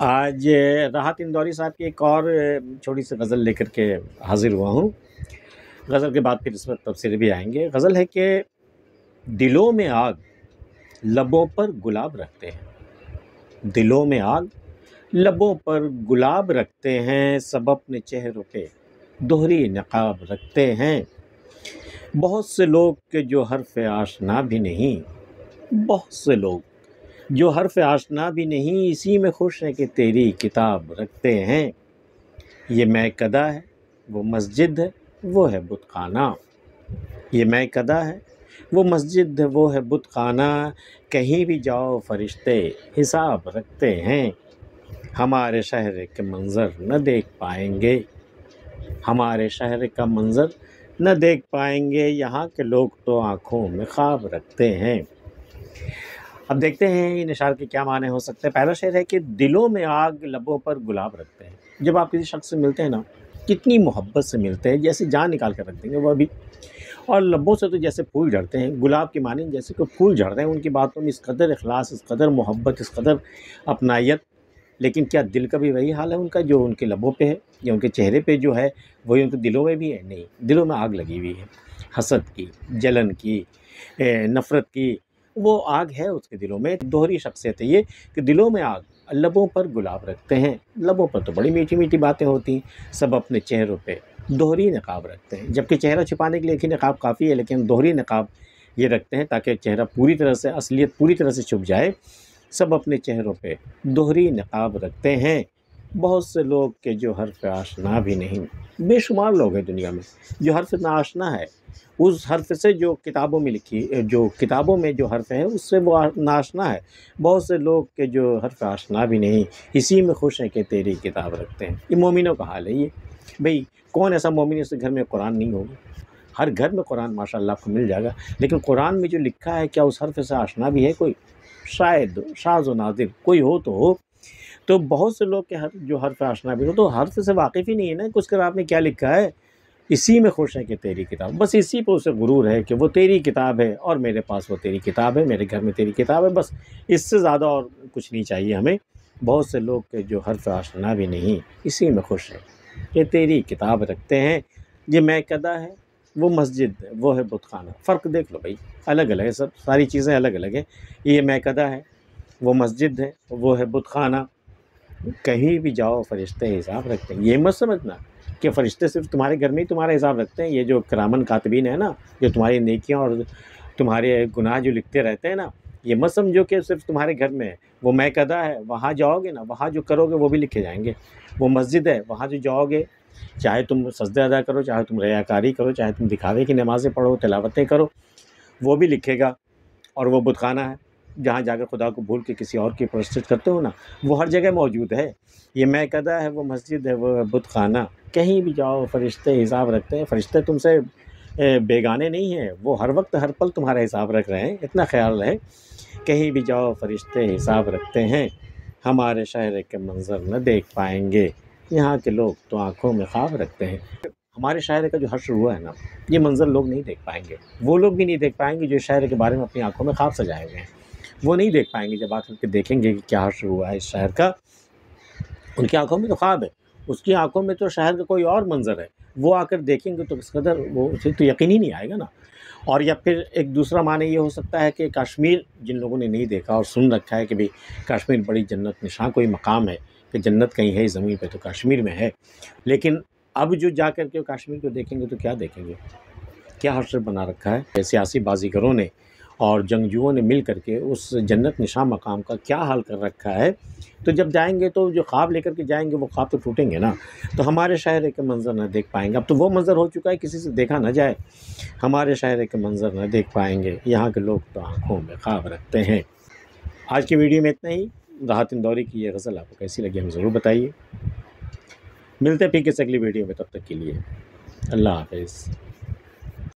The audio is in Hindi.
आज राहत इंदौरी साहब की एक और छोटी सी गज़ल लेकर के हाज़िर हुआ हूँ। गज़ल के बाद फिर इस पर तफसीर भी आएँगे। गज़ल है कि दिलों में आग, लबों पर गुलाब रखते हैं। दिलों में आग, लबों पर गुलाब रखते हैं, सब अपने चेहरों पे दोहरी नकाब रखते हैं। बहुत से लोग के जो हर्फ़ आशना भी नहीं, बहुत से लोग जो हर्फ़ आशना भी नहीं, इसी में खुश हैं कि तेरी किताब रखते हैं। ये मैकदा है, वो मस्जिद है, वो है बुतखाना। ये मैकदा है, वो मस्जिद है, वो है बुतखाना। कहीं भी जाओ फरिश्ते हिसाब रखते हैं। हमारे शहर के मंज़र न देख पाएंगे, हमारे शहर का मंज़र न देख पाएंगे। यहाँ के लोग तो आँखों में ख्वाब रखते हैं। अब देखते हैं इन इशार के क्या माने हो सकते हैं। पहला शेर है कि दिलों में आग, लबों पर गुलाब रखते हैं। जब आप किसी शख्स से मिलते हैं ना, कितनी मोहब्बत से मिलते हैं, जैसे जान निकाल कर रख देंगे वो अभी। और लबों से तो जैसे फूल झड़ते हैं, गुलाब की माने जैसे कोई फूल झड़ रहे हैं। उनकी बातों में इस कदर इखलास, इस कदर मोहब्बत, इस कदर अपनायत। लेकिन क्या दिल का भी वही हाल है उनका जो उनके लबों पे है, या उनके चेहरे पे जो है वही उनके दिलों में भी है? नहीं, दिलों में आग लगी हुई है, हसद की, जलन की, नफ़रत की। वो आग है उसके दिलों में। दोहरी शख्सियत है ये कि दिलों में आग, लबों पर गुलाब रखते हैं। लबों पर तो बड़ी मीठी मीठी बातें होती हैं, सब अपने चेहरों पे दोहरी नकाब रखते हैं। जबकि चेहरा छिपाने के लिए एक ही नकाब काफ़ी है, लेकिन दोहरी नकाब ये रखते हैं ताकि चेहरा पूरी तरह से, असलियत पूरी तरह से छुप जाए। सब अपने चेहरों पे दोहरी नकाब रखते हैं। बहुत से लोग के जो हर्फ़ आशना भी नहीं, बेशुमार लोग हैं दुनिया में जो हर्फ़ नाआशना है। उस हर्फ़ से जो किताबों में लिखी, जो किताबों में जो हर्फ़ है उससे वो नाआशना है। बहुत से लोग के जो हर्फ़ आशना भी नहीं, इसी में खुश हैं कि तेरी किताब रखते हैं। ये मोमिनों का हाल है ये। भई कौन ऐसा मोमिन जिसके घर में कुरान नहीं होगा? हर घर में कुरान माशाअल्लाह आपको मिल जाएगा। लेकिन कुरान में जो लिखा है, क्या उस हर्फ़ से आशना भी है कोई? शायद शाज़ व नादिर कोई हो तो हो। तो बहुत से लोग के जो हर्फ़ आशना भी हो, तो हर्फ़ से वाकिफ़ ही नहीं है ना कि उस किताब में क्या लिखा है। इसी में खुश है कि तेरी किताब, बस इसी पे उसे गुरूर है कि वो तेरी किताब है और मेरे पास वो तेरी किताब है, मेरे घर में तेरी किताब है। बस इससे ज़्यादा और कुछ नहीं चाहिए हमें। बहुत से लोग के जो हर्फ़ आशना भी नहीं, इसी में खुश है कि तेरी किताब रखते हैं। ये मैकदा है, वो मस्जिद है, वो है बुतखाना। फ़र्क देख लो भई, अलग-अलग है सब, सारी चीज़ें अलग-अलग हैं। ये मैकदा है, वो मस्जिद है, वो है बुतखाना। कहीं भी जाओ फरिश्ते हिसाब रखते हैं। ये मत समझना कि फरिश्ते सिर्फ़ तुम्हारे घर में ही तुम्हारा हिसाब रखते हैं। ये जो किरामन कातिबीन है ना, जो तुम्हारी नेकियां और तुम्हारे गुनाह जो लिखते रहते हैं ना, ये मत समझो कि सिर्फ़ तुम्हारे घर में है। वो मैकदा है, वहाँ जाओगे ना, वहाँ जो करोगे वो भी लिखे जाएंगे। वो मस्जिद है, वहाँ जो जाओगे, चाहे तुम सजदे अदा करो, चाहे तुम रियाकारी करो, चाहे तुम दिखावे की नमाज़ें पढ़ो, तिलावतें करो, वो भी लिखेगा। और वो बुतखाना है, जहाँ जाकर खुदा को भूल के किसी और की परस्तिश करते हो ना, वो हर जगह मौजूद है। ये मैकदा है, वो मस्जिद है, वो है बुतखाना। कहीं भी जाओ फरिश्ते हिसाब रखते हैं। फरिश्ते तुमसे बेगाने नहीं हैं, वो हर वक्त हर पल तुम्हारा हिसाब रख रहे हैं, इतना ख्याल रहे। कहीं भी जाओ फरिश्ते हिसाब रखते हैं। हमारे शहर के मंज़र न देख पाएंगे, यहाँ के लोग तो आँखों में ख्वाब रखते हैं। हमारे शायरे का जो हश्र हुआ है ना, ये मंज़र लोग नहीं देख पाएंगे। वो लोग भी नहीं देख पाएंगे जो शायरे के बारे में अपनी आंखों में ख्वाब सजाए हुए हैं। वो नहीं देख पाएंगे। जब आकर के देखेंगे कि क्या हश्र हुआ है इस शहर का, उनकी आंखों में तो ख्वाब है, उसकी आंखों में तो शहर का कोई और मंज़र है। वो आकर देखेंगे तो किस कदर, वो उसे तो यकीन ही नहीं आएगा ना। और या फिर एक दूसरा माने ये हो सकता है कि कश्मीर जिन लोगों ने नहीं देखा और सुन रखा है कि भाई कश्मीर बड़ी जन्नत निशां कोई मकाम है, कि जन्नत कहीं है ज़मीन पे तो कश्मीर में है। लेकिन अब जो जा कर के कश्मीर को देखेंगे तो क्या देखेंगे? क्या हश्र बना रखा है सियासी बाजीगरों ने और जंगजुओं ने मिल करके उस जन्नत निशां मकाम का क्या हाल कर रखा है। तो जब जाएंगे तो जो ख्वाब लेकर के जाएंगे वो ख्वाब तो टूटेंगे ना। तो हमारे शहर के मंज़र न देख पाएंगे। अब तो वो मंज़र हो चुका है किसी से देखा ना जाए। हमारे शहर के मंज़र न देख पाएंगे, यहाँ के लोग तो आँखों में ख्वाब रखते हैं। आज की वीडियो में इतना ही। राहत इंदौरी की ये गज़ल आपको कैसी लगी हमें ज़रूर बताइए। मिलते हैं फिर किसी अगली वीडियो में, तब तक के लिए अल्लाह हाफ़िज़।